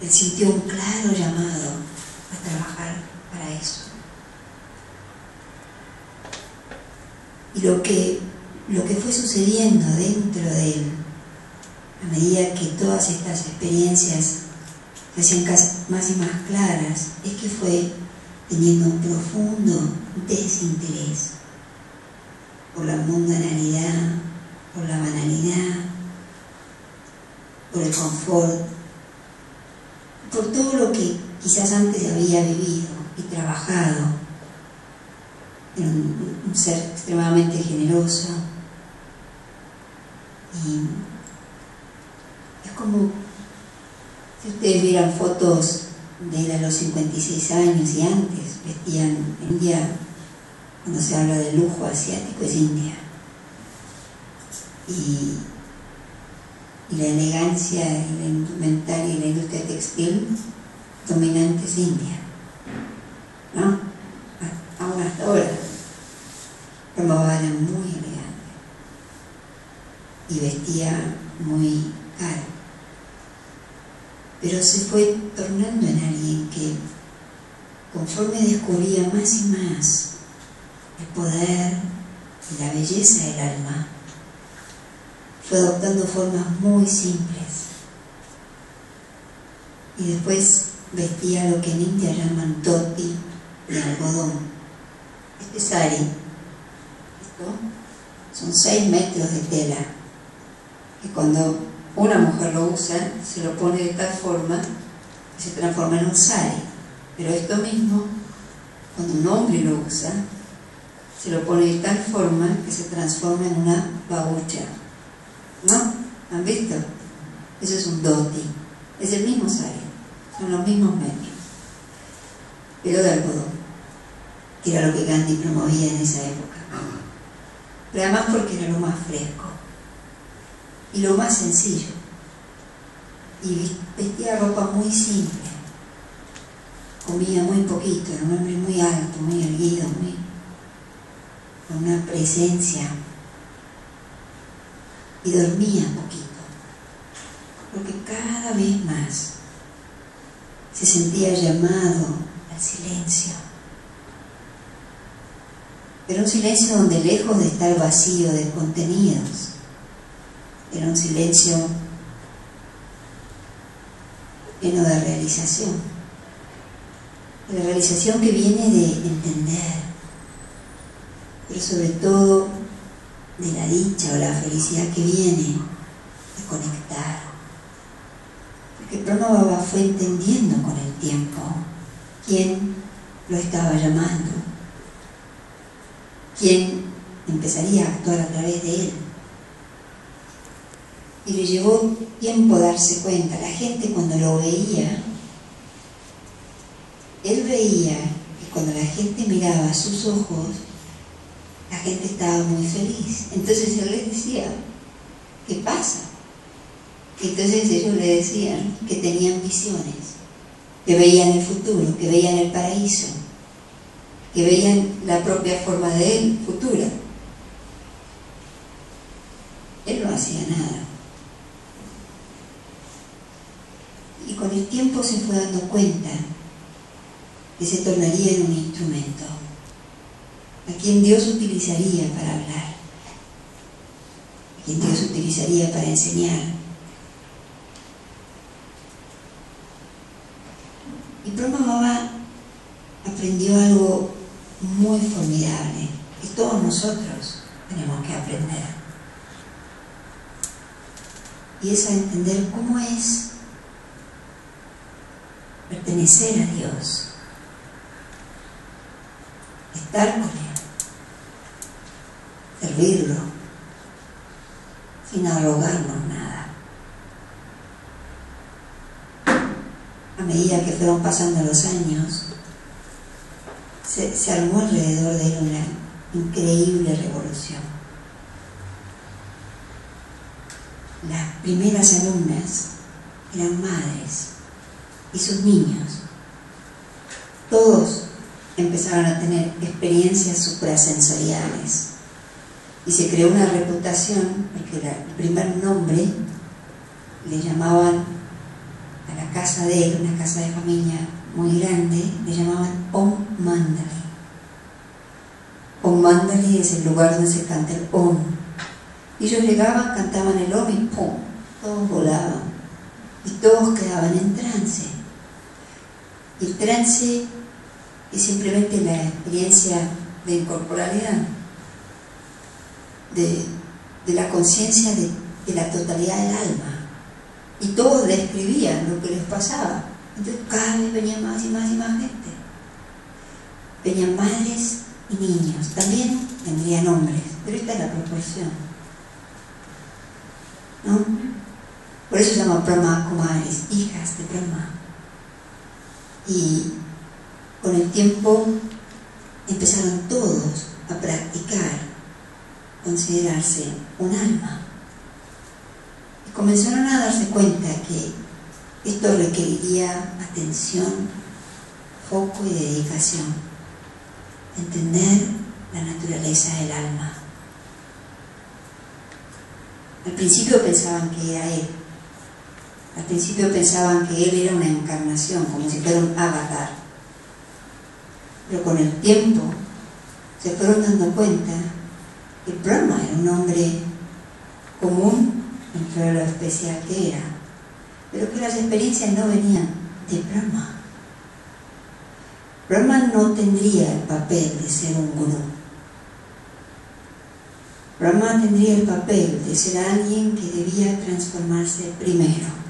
Él sintió un claro llamado a trabajar para eso. Y lo que fue sucediendo dentro de él, a medida que todas estas experiencias se hacían más y más claras, es que fue teniendo un profundo desinterés por la mundanalidad, por la banalidad, por el confort, por todo lo que quizás antes había vivido y trabajado. Era un ser extremadamente generoso, y es como si ustedes vieran fotos de él a los 56 años y antes, vestían en India, cuando se habla del lujo asiático es India, y la elegancia y la indumentaria y la industria textil dominante es India, ¿no? Aún hasta ahora. Brahma era muy elegante y vestía muy caro, pero se fue tornando en alguien que, conforme descubría más y más el poder y la belleza del alma, fue adoptando formas muy simples, y después vestía lo que en India llaman dhoti de algodón. Este sari, esto, son 6 metros de tela, que cuando una mujer lo usa, se lo pone de tal forma que se transforma en un sari. Pero esto mismo, cuando un hombre lo usa, se lo pone de tal forma que se transforma en una babucha. ¿No? ¿Han visto? Eso es un dhoti. Es el mismo sari, son los mismos metros, pero de algodón, que era lo que Gandhi promovía en esa época. Pero además porque era lo más fresco y lo más sencillo, y vestía ropa muy simple, comía muy poquito, era un hombre muy alto, muy erguido, con una presencia, y dormía poquito, porque cada vez más se sentía llamado al silencio, pero un silencio donde, lejos de estar vacío de contenidos, era un silencio lleno de realización, de la realización que viene de entender, pero sobre todo de la dicha o la felicidad que viene de conectar. Porque Pranava Baba fue entendiendo con el tiempo quién lo estaba llamando, quién empezaría a actuar a través de él. Y le llevó tiempo darse cuenta. La gente, cuando lo veía, él veía que cuando la gente miraba a sus ojos, la gente estaba muy feliz. Entonces él les decía, ¿qué pasa? Y entonces ellos le decían que tenían visiones, que veían el futuro, que veían el paraíso, que veían la propia forma de él futura. Él no hacía nada. Y con el tiempo se fue dando cuenta que se tornaría en un instrumento a quien Dios utilizaría para hablar, a quien Dios utilizaría para enseñar. Y Pranava Baba aprendió algo muy formidable que todos nosotros tenemos que aprender, y es a entender cómo es pertenecer a Dios, estar con Él, servirlo, sin arrogarnos nada. A medida que fueron pasando los años, se armó alrededor de él una increíble revolución. Las primeras alumnas eran madres y sus niños. Todos empezaron a tener experiencias suprasensoriales y se creó una reputación, porque el primer nombre le llamaban a la casa de él, una casa de familia muy grande, le llamaban Om Mandali. Om Mandali es el lugar donde se canta el Om. Y ellos llegaban, cantaban el Om y ¡pum! Todos volaban. Y todos quedaban en trance. Y el trance es simplemente la experiencia de incorporalidad, de la conciencia de la totalidad del alma. Y todos describían lo que les pasaba. Entonces cada vez venía más y más y más gente. Venían madres y niños. También vendrían hombres, pero esta es la proporción, ¿no? Por eso se llama Brahma Kumaris, hijas de Brahma. Y con el tiempo empezaron todos a practicar, considerarse un alma. Y comenzaron a darse cuenta que esto requeriría atención, foco y dedicación. Entender la naturaleza del alma. Al principio pensaban que era él. Al principio pensaban que él era una encarnación, como si fuera un avatar. Pero con el tiempo se fueron dando cuenta que Brahma era un hombre común dentro de lo especial que era, pero que las experiencias no venían de Brahma. Brahma no tendría el papel de ser un gurú. Brahma tendría el papel de ser alguien que debía transformarse primero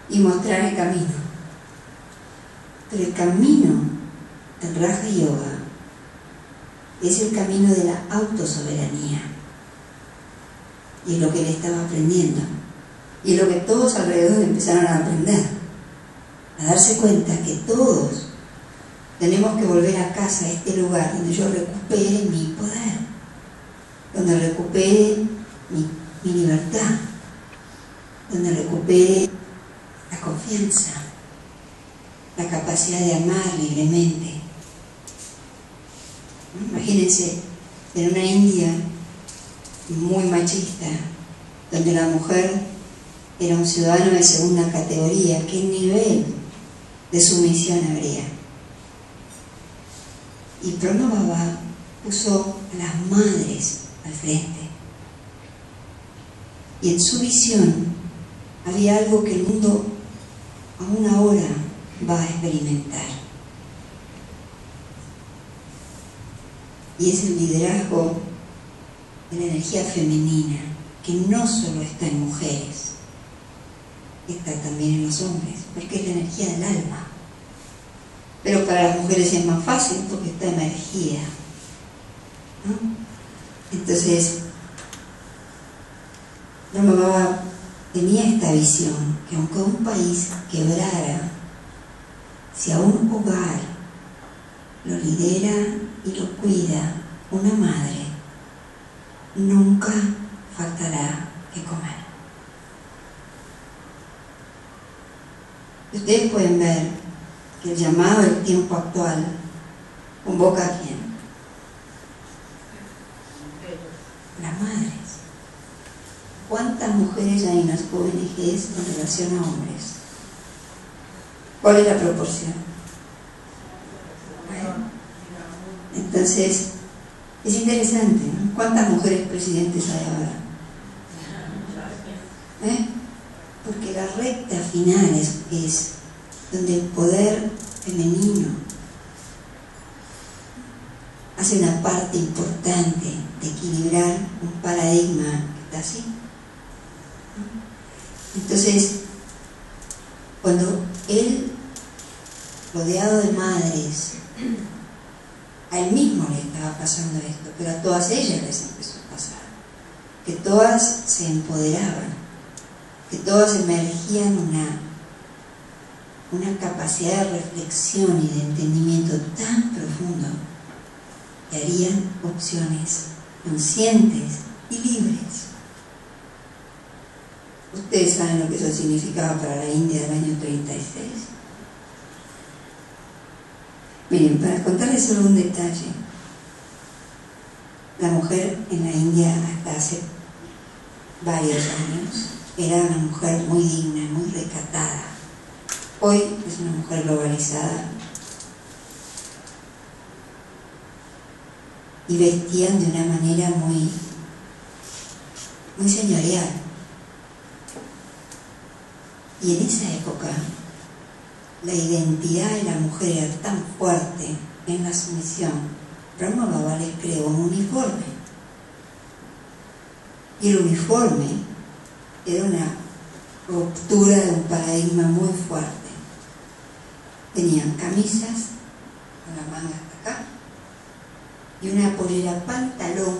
y mostrar el camino. Pero el camino del Raja Yoga es el camino de la autosoberanía. Y es lo que él estaba aprendiendo. Y es lo que todos alrededor empezaron a aprender. A darse cuenta que todos tenemos que volver a casa, a este lugar donde yo recupere mi poder, donde recupere mi libertad, donde recupere la confianza, la capacidad de amar libremente. Imagínense en una India muy machista, donde la mujer era un ciudadano de segunda categoría, ¿qué nivel de sumisión habría? Y Brahma Baba puso a las madres al frente. Y en su visión había algo que el mundo aún ahora va a experimentar. Y es el liderazgo de la energía femenina, que no solo está en mujeres, está también en los hombres, porque es la energía del alma. Pero para las mujeres es más fácil porque está emergida, ¿no? Entonces, Brahma Baba tenía esta visión, que aunque un país quebrara, si a un hogar lo lidera y lo cuida una madre, nunca faltará que comer. Ustedes pueden ver que el llamado del tiempo actual convoca a quién? Las madres. ¿Cuántas mujeres hay en las ONGs en relación a hombres? ¿Cuál es la proporción? Bueno, entonces, es interesante, ¿no? ¿Cuántas mujeres presidentes hay ahora? Porque la recta final es donde el poder femenino hace una parte importante de equilibrar un paradigma que está así. Entonces, cuando él, rodeado de madres, a él mismo le estaba pasando esto, pero a todas ellas les empezó a pasar, que todas se empoderaban, que todas emergían una capacidad de reflexión y de entendimiento tan profundo que harían opciones conscientes y libres. Ustedes saben lo que eso significaba para la India del año 36. Miren, para contarles solo un detalle, la mujer en la India hasta hace varios años era una mujer muy digna, muy recatada, Hoy es una mujer globalizada y vestían de una manera muy señorial. Y en esa época la identidad de la mujer era tan fuerte en la sumisión. Brahma Baba les creó un uniforme, y el uniforme era una ruptura de un paradigma muy fuerte. Tenían camisas con la manga hasta acá y una polera pantalón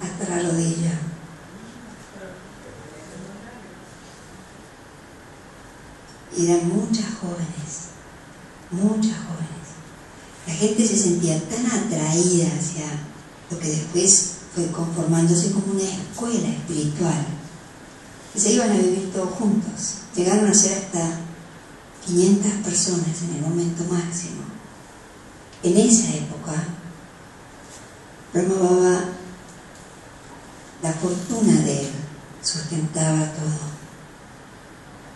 hasta la rodilla. Y eran muchas jóvenes. La gente se sentía tan atraída hacia lo que después fue conformándose como una escuela espiritual, que se iban a vivir todos juntos. Llegaron a ser hasta 500 personas en el momento máximo. En esa época, Brahma Baba, la fortuna de él sustentaba todo.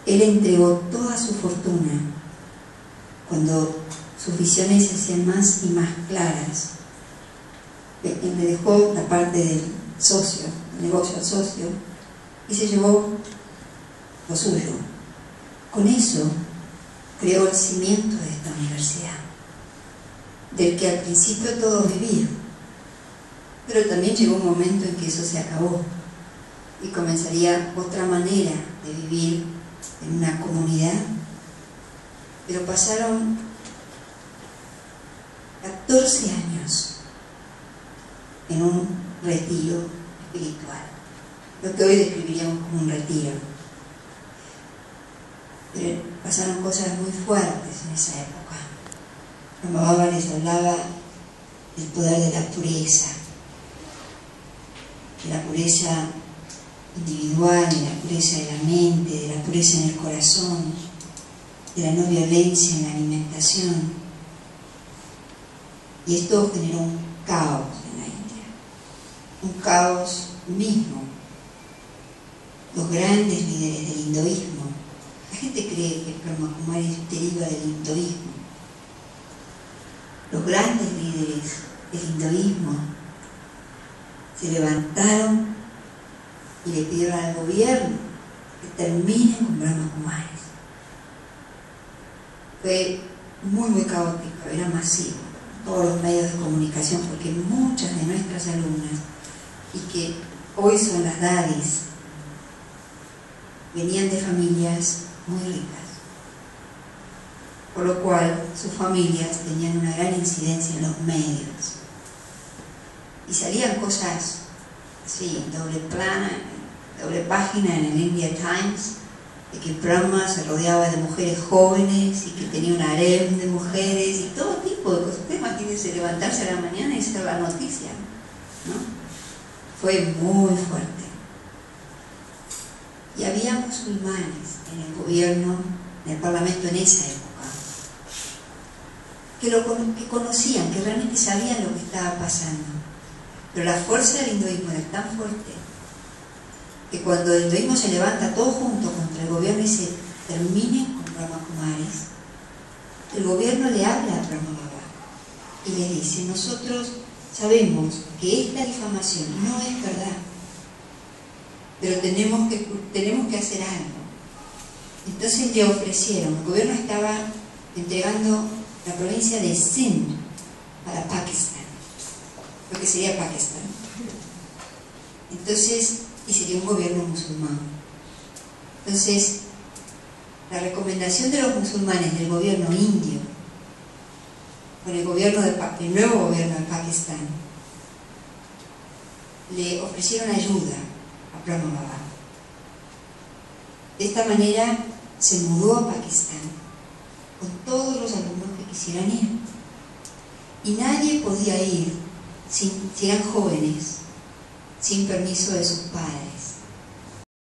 Él entregó toda su fortuna cuando sus visiones se hacían más y más claras. Él le dejó la parte del socio, el negocio al socio, y se llevó lo suyo. Con eso creó el cimiento de esta universidad, del que al principio todos vivían. Pero también llegó un momento en que eso se acabó y comenzaría otra manera de vivir en una comunidad. Pero pasaron 14 años en un retiro espiritual, lo que hoy describiríamos como un retiro. Pero pasaron cosas muy fuertes en esa época. Brahma Baba les hablaba del poder de la pureza individual, de la pureza de la mente, de la pureza en el corazón, de la no violencia en la alimentación. Y esto generó un caos en la India, un caos mismo. Los grandes líderes del hinduismo, la gente cree que Brahma Kumari deriva del hinduismo. Los grandes líderes del hinduismo se levantaron y le pidieron al gobierno que termine con Brahma Kumaris. Fue muy caótico, era masivo, todos los medios de comunicación, porque muchas de nuestras alumnas, y que hoy son las dadis, venían de familias muy ricas, por lo cual sus familias tenían una gran incidencia en los medios. Y salían cosas así, doble página en el India Times, de que Brahma se rodeaba de mujeres jóvenes y que tenía un harem de mujeres y todo tipo de cosas. Usted imagínense levantarse a la mañana y ser la noticia, ¿no? Fue muy fuerte. Y había musulmanes en el gobierno, en el parlamento en esa época, que conocían, que realmente sabían lo que estaba pasando. Pero la fuerza del hinduismo era tan fuerte que cuando el hinduismo se levanta todo junto contra el gobierno y se termine con Brahma Kumaris, el gobierno le habla a Brahma Baba y le dice: nosotros sabemos que esta difamación no es verdad, pero tenemos que hacer algo. Entonces le ofrecieron, el gobierno estaba entregando la provincia de Sindh para Pakistán, lo que sería Pakistán. Entonces, y sería un gobierno musulmán. Entonces, la recomendación de los musulmanes del gobierno indio con el nuevo gobierno de Pakistán, le ofrecieron ayuda a Brahma Baba. De esta manera se mudó a Pakistán con todos los alumnos que quisieran ir, y nadie podía ir si eran jóvenes, sin permiso de sus padres.